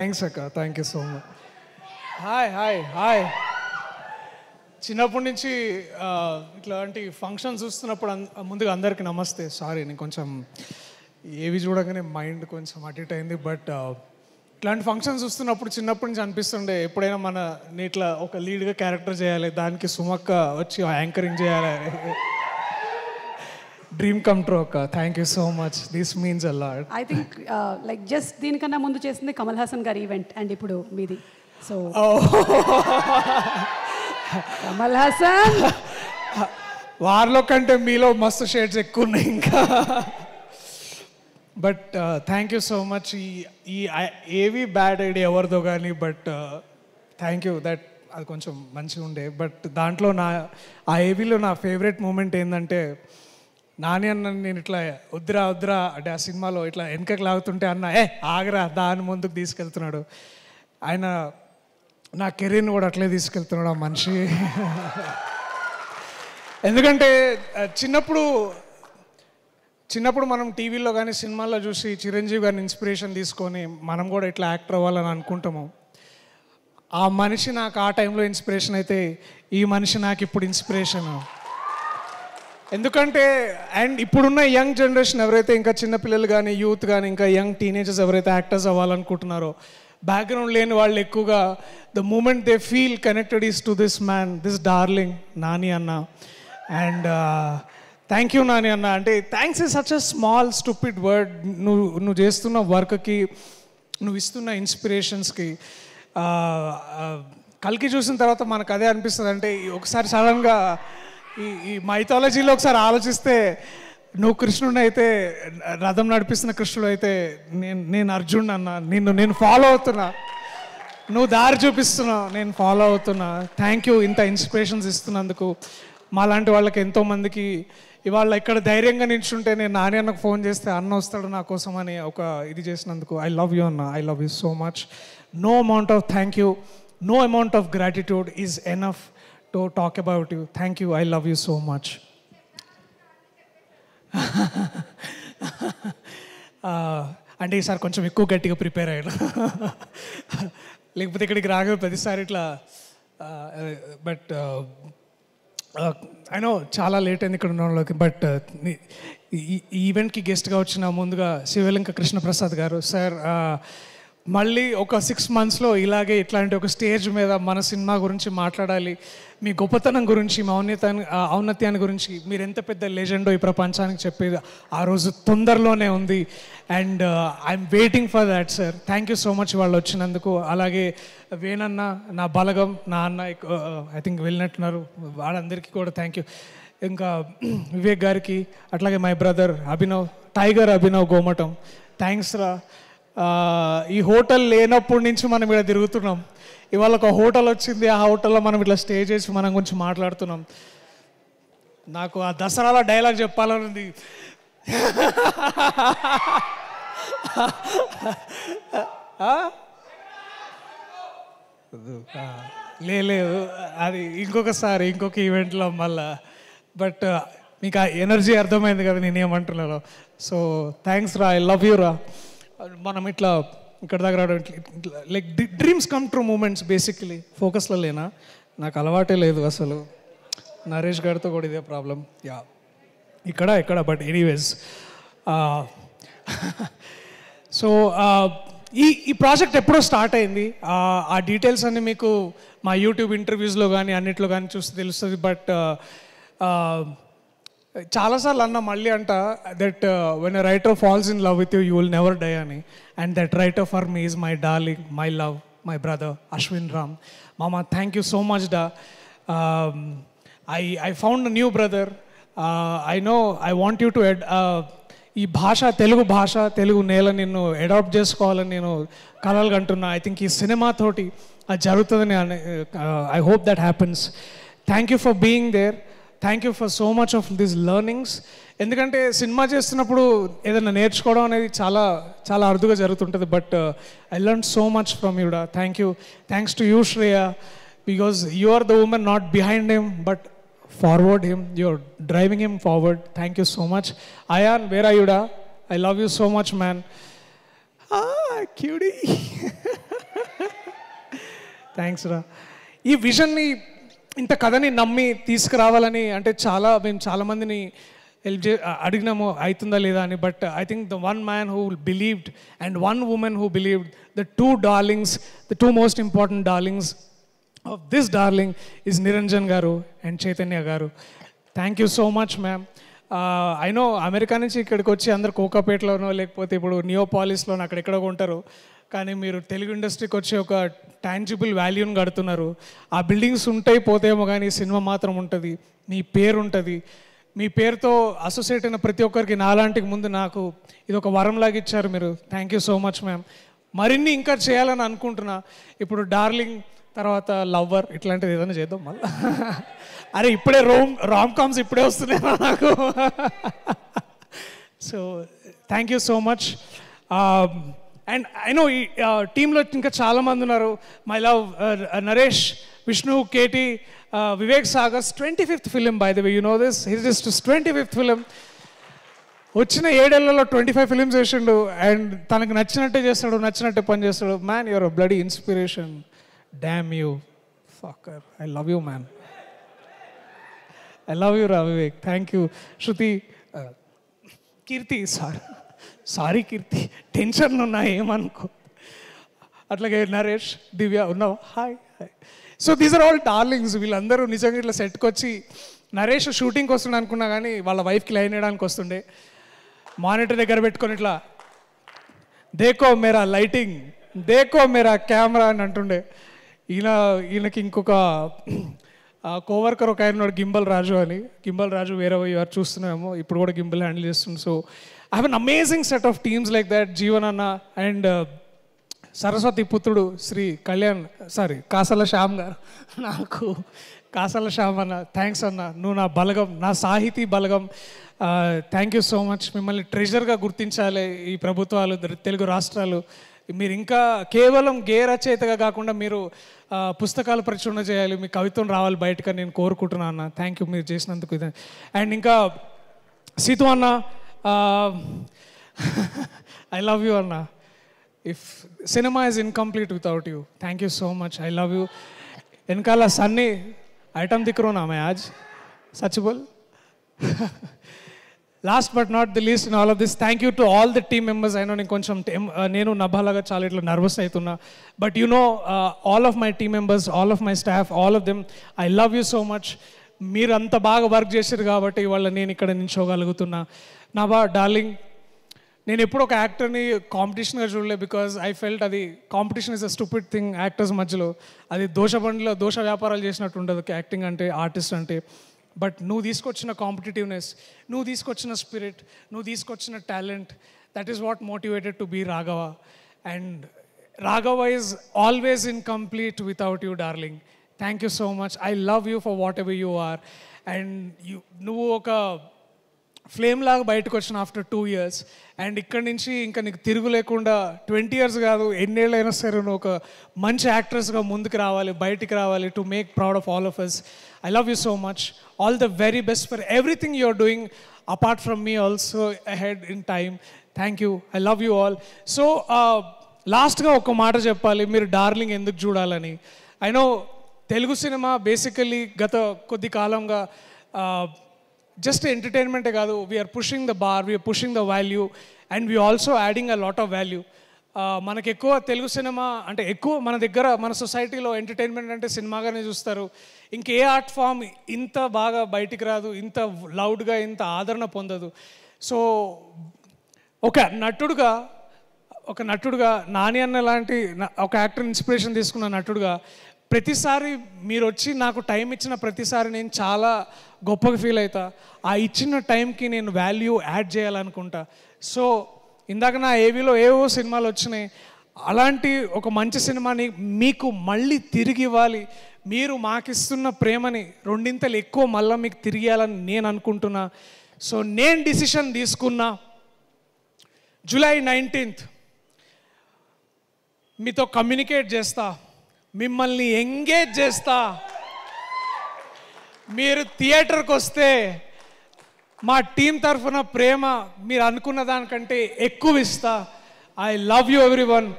Thanks అక్క, thank you so much. Hi hi hi. చిన్నప్పటి నుంచి ఇట్లాంటి ఫంక్షన్స్ చూస్తున్నప్పుడు ముందుగా అందరికీ నమస్తే. సారీ, నేను కొంచెం ఏవి చూడగానే మైండ్ కొంచెం అటు ఇటు అయింది. బట్ ఇట్లాంటి ఫంక్షన్స్ చూస్తున్నప్పుడు చిన్నప్పటి నుంచి అనిపిస్తుండే ఎప్పుడైనా మన ఇట్లా ఒక లీడ్గా క్యారెక్టర్ చేయాలి, దానికి సుమక్క వచ్చి యాంకరింగ్ చేయాలి. డ్రీమ్ కమ్ ట్రూ అక్క. Thank you so much. This means a lot. I think like just దీనికన్నా ముందు చేసింది కమల్ హాసన్ గారి ఈవెంట్ అండ్ ఇప్పుడు మీది. సో కమల్ హాసన్ వారిలో కంటే మీలో మస్తు షేడ్స్ ఎక్కువ ఉన్నాయి ఇంకా. But thank you so much. ఈ ఏవి బ్యాడ్ ఐడియా ఎవరిదో కానీ, బట్ థ్యాంక్ యూ దట్ అది కొంచెం మంచిగా ఉండే. బట్ దాంట్లో ఆ ఏవీలో నా ఫేవరెట్ మూమెంట్ ఏంటంటే, నాని అన్న నేను ఇట్లా వద్దురా వద్దురా అంటే ఆ సినిమాలో ఇట్లా వెనకకి లాగుతుంటే అన్న ఆగరా దాని ముందుకు తీసుకెళ్తున్నాడు. ఆయన నా కెరీర్ని కూడా అట్లే తీసుకెళ్తున్నాడు ఆ మనిషి. ఎందుకంటే చిన్నప్పుడు మనం టీవీలో కానీ సినిమాల్లో చూసి చిరంజీవి గారిని ఇన్స్పిరేషన్ తీసుకొని మనం కూడా ఇట్లా యాక్టర్ అవ్వాలని అనుకుంటాము. ఆ మనిషి నాకు ఆ టైంలో ఇన్స్పిరేషన్ అయితే, ఈ మనిషి నాకు ఇప్పుడు ఇన్స్పిరేషన్. ఎందుకంటే అండ్ ఇప్పుడున్న యంగ్ జనరేషన్ ఎవరైతే ఇంకా చిన్నపిల్లలు కానీ యూత్ కానీ ఇంకా యంగ్ టీనేజర్స్ ఎవరైతే యాక్టర్స్ అవ్వాలనుకుంటున్నారో, బ్యాక్గ్రౌండ్ లేని వాళ్ళు ఎక్కువగా the moment they feel connected is to this man, this darling Nani అన్న. అండ్ థ్యాంక్ యూ నాని అన్న. అంటే thanks is such a small stupid word. నువ్వు చేస్తున్న వర్క్కి, నువ్వు ఇస్తున్న ఇన్స్పిరేషన్స్కి. కల్కి చూసిన తర్వాత మనకు అదే అనిపిస్తుంది. అంటే ఒకసారి సడన్గా ఈ మైథాలజీలో ఒకసారి ఆలోచిస్తే, నువ్వు కృష్ణుడు అయితే, రథం నడిపిస్తున్న కృష్ణుడు అయితే, నేను అర్జున్ అన్న. నేను ఫాలో అవుతున్నా, నువ్వు దారి చూపిస్తున్నావు, నేను ఫాలో అవుతున్నా. థ్యాంక్ యూ ఇంత ఇన్స్పిరేషన్స్ ఇస్తున్నందుకు. మాలాంటి వాళ్ళకి ఎంతోమందికి ఇవాళ ఇక్కడ ధైర్యంగా నిల్చుంటే, నేను నాని అన్నకు ఫోన్ చేస్తే అన్న వస్తాడు నా కోసం అని ఒక ఇది చేసినందుకు ఐ లవ్ యూ అన్న. I love you so much. No amount of thank you, no amount of gratitude is enough to talk about you. Thank you. I love you so much. అంటే ఈసారి కొంచెం ఎక్కువ గట్టిగా ప్రిపేర్ అయ్యాను. లేకపోతే ఇక్కడికి రాగా ప్రతిసారి ఇట్లా. బట్ ఐ నో చాలా లేట్ అయింది ఇక్కడ ఉన్న వాళ్ళకి. బట్ ఈ ఈవెంట్కి గెస్ట్గా వచ్చిన ముందుగా శివలింక కృష్ణప్రసాద్ గారు సార్, మళ్ళీ ఒక 6 monthsలో ఇలాగే ఇట్లాంటి ఒక స్టేజ్ మీద మన సినిమా గురించి మాట్లాడాలి, మీ గొప్పతనం గురించి, మీ ఔన్నత్యాన్ని గురించి, మీరు ఎంత పెద్ద లెజెండో ఈ ప్రపంచానికి చెప్పేది ఆ రోజు తొందరలోనే ఉంది. And I'm waiting for that sir. Thank you so much వాళ్ళు వచ్చినందుకు. అలాగే వేణన్న, నా బలగం, నా అన్న ఐ థింక్ వెళ్ళినట్టున్నారు, వాళ్ళందరికీ కూడా థ్యాంక్ యూ. ఇంకా వివేక్ గారికి, అట్లాగే my brother Abhinav, tiger Abhinav Gomatam, thanks రా. ఈ హోటల్ లేనప్పటి నుంచి మనం ఇక్కడ తిరుగుతున్నాం. ఇవాళ ఒక హోటల్ వచ్చింది, ఆ హోటల్లో మనం ఇట్లా స్టే చేసి మనం గురించి మాట్లాడుతున్నాం. నాకు ఆ దసరాలో డైలాగ్ చెప్పాలనుంది. లేదు, అది ఇంకొకసారి ఇంకొక ఈవెంట్లో మళ్ళా. బట్ మీకు ఆ ఎనర్జీ అర్థమైంది కదా నేనేమంటున్నాను. సో థ్యాంక్స్ రా, ఐ లవ్ యూ రా. మనం ఇట్లా ఇక్కడ దగ్గర like dreams come true moments. Basically ఫోకస్లో లేనా, నాకు అలవాటే లేదు అసలు. నరేష్ గారితో కూడా ఇదే ప్రాబ్లం. యా ఇక్కడ బట్ ఎనీవేస్. సో ఈ ప్రాజెక్ట్ ఎప్పుడో స్టార్ట్ అయింది. ఆ డీటెయిల్స్ అన్నీ మీకు మా యూట్యూబ్ ఇంటర్వ్యూస్లో కానీ అన్నిట్లో కానీ చూస్తే తెలుస్తుంది. బట్ చాలాసార్లు అన్న మళ్ళీ అంట that when a writer falls in love with you, you will never die అని. And that writer for me is my darling, my love, my brother Ashwin Ram. మామ థ్యాంక్ యూ సో మచ్ డా. I found a new brother. I know I want you to ఈ భాష, తెలుగు భాష, తెలుగు నేల నిన్ను adapt చేసుకోవాలని నేను కలలు కంటున్నా. ఐ థింక్ ఈ సినిమాతోటి అది జరుగుతుందని I hope that happens. Thank you for being there. Thank you for so much of this learnings. ఎందుకంటే సినిమా చేస్తున్నప్పుడు ఏదైనా నేర్చుకోవడం అనేది చాలా చాలా అరుదుగా జరుగుతుంటుంది. But I learn so much from you డా. Thank you. Thanks to you Shreya, because you are the women not behind him but forward him. You're driving him forward. Thank you so much. Ayaan, where are you డా? I love you so much man. QD. Thanks రా. ఈ విజన్ని ఇంత కథని నమ్మి తీసుకురావాలని అంటే మేము చాలామందిని హెల్ప్ అడిగినాము అవుతుందా లేదా అని. But I think the one man who believed and one women who believed, the two most important darlings of this darling is Niranjan గారు అండ్ చైతన్య గారు. Thank you so much ma'am. I know America నుంచి ఇక్కడికి వచ్చి అందరు కోకాపేటలోనో లేకపోతే ఇప్పుడు నియోపాలిస్లోనో అక్కడెక్కడో ఉంటారు, కానీ మీరు తెలుగు ఇండస్ట్రీకి వచ్చి ఒక టాంజిబుల్ వాల్యూని కడుతున్నారు. ఆ బిల్డింగ్స్ ఉంటాయి పోతేమో కానీ సినిమా మాత్రం ఉంటుంది, మీ పేరు ఉంటుంది. మీ పేరుతో అసోసియేట్ అయిన ప్రతి ఒక్కరికి నాలాంటికి ముందు నాకు ఇది ఒక వరంలాగా ఇచ్చారు మీరు. Thank you so much ma'am. మరిన్ని ఇంకా చేయాలని అనుకుంటున్నా. ఇప్పుడు డార్లింగ్ తర్వాత లవ్వర్ ఇట్లాంటిది ఏదైనా చేద్దాం మళ్ళీ. అరే ఇప్పుడే రామ్ కామ్స్ ఇప్పుడే వస్తున్నాయి నాకు. So thank you so much. And I know ఈ టీంలో ఇంకా చాలామంది ఉన్నారు. My love Naresh, Vishnu, KT, Vivek Sagar's 25th film by the way, you know this, his 25th film. వచ్చిన 7 ఏళ్లలో 25 ఫిలిమ్స్ చేసిండు అండ్ తనకు నచ్చినట్టే చేస్తాడు, నచ్చినట్టే పని చేస్తాడు. Man your bloody inspiration. Damn you fucker. I love you man. I love you రా Vivek. Thank you. Shruti, Keerthi, sorry Keerthi, టెన్షన్లు ఉన్నాయి ఏమనుకో. అట్లాగే నరేష్, దివ్య ఉన్నావా? Hi hi. So these are all darlings. వీళ్ళందరూ నిజంగా ఇట్లా సెట్కి వచ్చి, నరేష్ షూటింగ్కి వస్తుండే అనుకున్నా కానీ వాళ్ళ వైఫ్కి లైన్ వేయడానికి వస్తుండే. మానిటర్ దగ్గర పెట్టుకొని ఇట్లా దేకో మేరా లైటింగ్, దేకో మేరా కెమెరా అని అంటుండే. ఈయనకి ఇంకొక కోవర్కర్ ఒక ఆయన గింబల్ రాజు అని. గింబల్ రాజు వేరే వారు చూస్తున్నామేమో, ఇప్పుడు కూడా గింబల్ హ్యాండిల్ చేస్తుంది. So I have an amazing set of teams like that. Jeevan అన్న అండ్ సరస్వతి పుత్రుడు శ్రీ కాసల శ్యామ్ గారు. నాకు కాసల శ్యామ్ అన్న, థ్యాంక్స్ అన్న, నువ్వు నా బలగం, నా సాహితీ బలగం. Thank you so much. మిమ్మల్ని ట్రెజర్గా గుర్తించాలి ఈ ప్రభుత్వాలు, తెలుగు రాష్ట్రాలు. మీరు ఇంకా కేవలం గే రచయితగా కాకుండా మీరు పుస్తకాలు ప్రచురణ చేయాలి, మీ కవిత్వం రావాలి బయటకు నేను కోరుకుంటున్నాను అన్న. థ్యాంక్ యూ మీరు చేసినందుకు. ఇది అండ్ ఇంకా సీతు అన్న, ఐ లవ్ యూ అన్న. If cinema is incomplete without you. Thank you so much. I love you. వెనకాల సన్నీ ఐటమ్ దిక్రోనా మే ఆజ్ సచ్ బోల్. Last but not the least in all of this, thank you to all the team members. అయినా నేను నభాలాగా చాలా ఇట్లా నర్వస్ అవుతున్నా. But you know all of my team members, all of my staff, all of them, I love you so much. మీరు అంత బాగా work చేశారు కాబట్టి ఇవాళ నేను ఇక్కడ నిల్చోగలుగుతున్నా. నభా డార్లింగ్, నేను ఎప్పుడు ఒక యాక్టర్ని కాంపిటీషన్గా చూడలే. బికాజ్ ఐ ఫెల్ట్ అది competition is a stupid thing actors మధ్యలో. అది దోష వ్యాపారాలు చేసినట్టు ఉండదు యాక్టింగ్ అంటే, ఆర్టిస్ట్ అంటే. బట్ నువ్వు తీసుకొచ్చిన కాంపిటేటివ్నెస్, నువ్వు తీసుకొచ్చిన స్పిరిట్, నువ్వు తీసుకొచ్చిన talent, that is what motivated to be Raghava. And Raghava is always incomplete without you darling. Thank you so much. I love you for whatever you are. And నువ్వు ఒక flame లాగా బయటకు వచ్చిన ఆఫ్టర్ 2 years. అండ్ ఇక్కడి నుంచి ఇంకా నీకు తిరుగు లేకుండా 20 years కాదు, ఎన్నేళ్ళైనా సరే నువ్వు ఒక మంచి యాక్ట్రెస్గా ముందుకు రావాలి, బయటికి రావాలి, to make proud of all of us. I love you so much. All the very best for everything you're doing apart from me also ahead in time. Thank you. I love you all. So లాస్ట్గా ఒక మాట చెప్పాలి, మీరు darling ఎందుకు చూడాలని. I know Telugu cinema basically గత కొద్ది కాలంగా జస్ట్ ఎంటర్టైన్మెంటే కాదు, we are pushing the bar, we are pushing the value and we also adding a lot of value. మనకు ఎక్కువ తెలుగు సినిమా అంటే ఎక్కువ మన దగ్గర మన సొసైటీలో ఎంటర్టైన్మెంట్ అంటే సినిమాగానే చూస్తారు. ఇంకే ఆర్ట్ ఫామ్ ఇంత బాగా బయటికి రాదు, ఇంత లౌడ్గా, ఇంత ఆదరణ పొందదు. సో ఒక నటుడుగా నాని అన్న లాంటి ఒక యాక్టర్ ఇన్స్పిరేషన్ తీసుకున్న నటుడుగా ప్రతిసారి మీరు వచ్చి నాకు టైం ఇచ్చిన ప్రతిసారి నేను చాలా గొప్పగా ఫీల్ అవుతా. ఆ ఇచ్చిన టైంకి నేను వాల్యూ యాడ్ చేయాలనుకుంటా. సో ఇందాక నా ఏవీలో ఏవో సినిమాలు వచ్చినాయి, అలాంటి ఒక మంచి సినిమాని మీకు మళ్ళీ తిరిగి ఇవ్వాలి. మీరు మాకిస్తున్న ప్రేమని 2 ఎక్కువ మళ్ళీ మీకు తిరిగేయాలని నేను అనుకుంటున్నా. సో నేను డిసిషన్ తీసుకున్నా, July 19th మీతో కమ్యూనికేట్ చేస్తా, మిమ్మల్ని ఎంగేజ్ చేస్తా. మీరు థియేటర్కి వస్తే మా టీం తరఫున ప్రేమ మీరు అనుకున్న దానికంటే ఎక్కువ ఇస్తా. I love you everyone.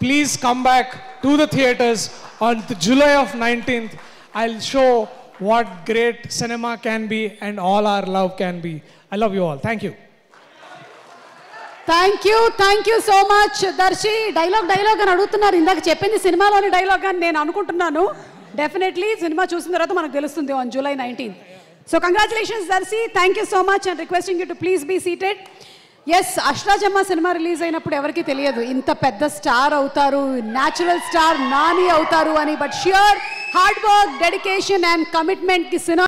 please come back to the theaters on the July of 19th. I'll show what great cinema can be and all our love can be. I love you all. Thank you. Thank you so much. Darshi dialogue అని అడుగుతున్నారు. ఇందాక చెప్పింది సినిమాలోని dialogue అని నేను అనుకుంటున్నాను. Definitely cinema చూసిన తర్వాత మనకు తెలుస్తుంది on July 19th. So congratulations Darshi. Thank you so much and requesting you to please be seated. Yes, Ashtachamma cinema రిలీజ్ అయినప్పుడు ఎవరికి తెలియదు ఇంత పెద్ద స్టార్ అవుతారు, న్యాచురల్ స్టార్ నాని అవుతారు అని. But sure hard work, dedication and కమిట్మెంట్కి సినిమా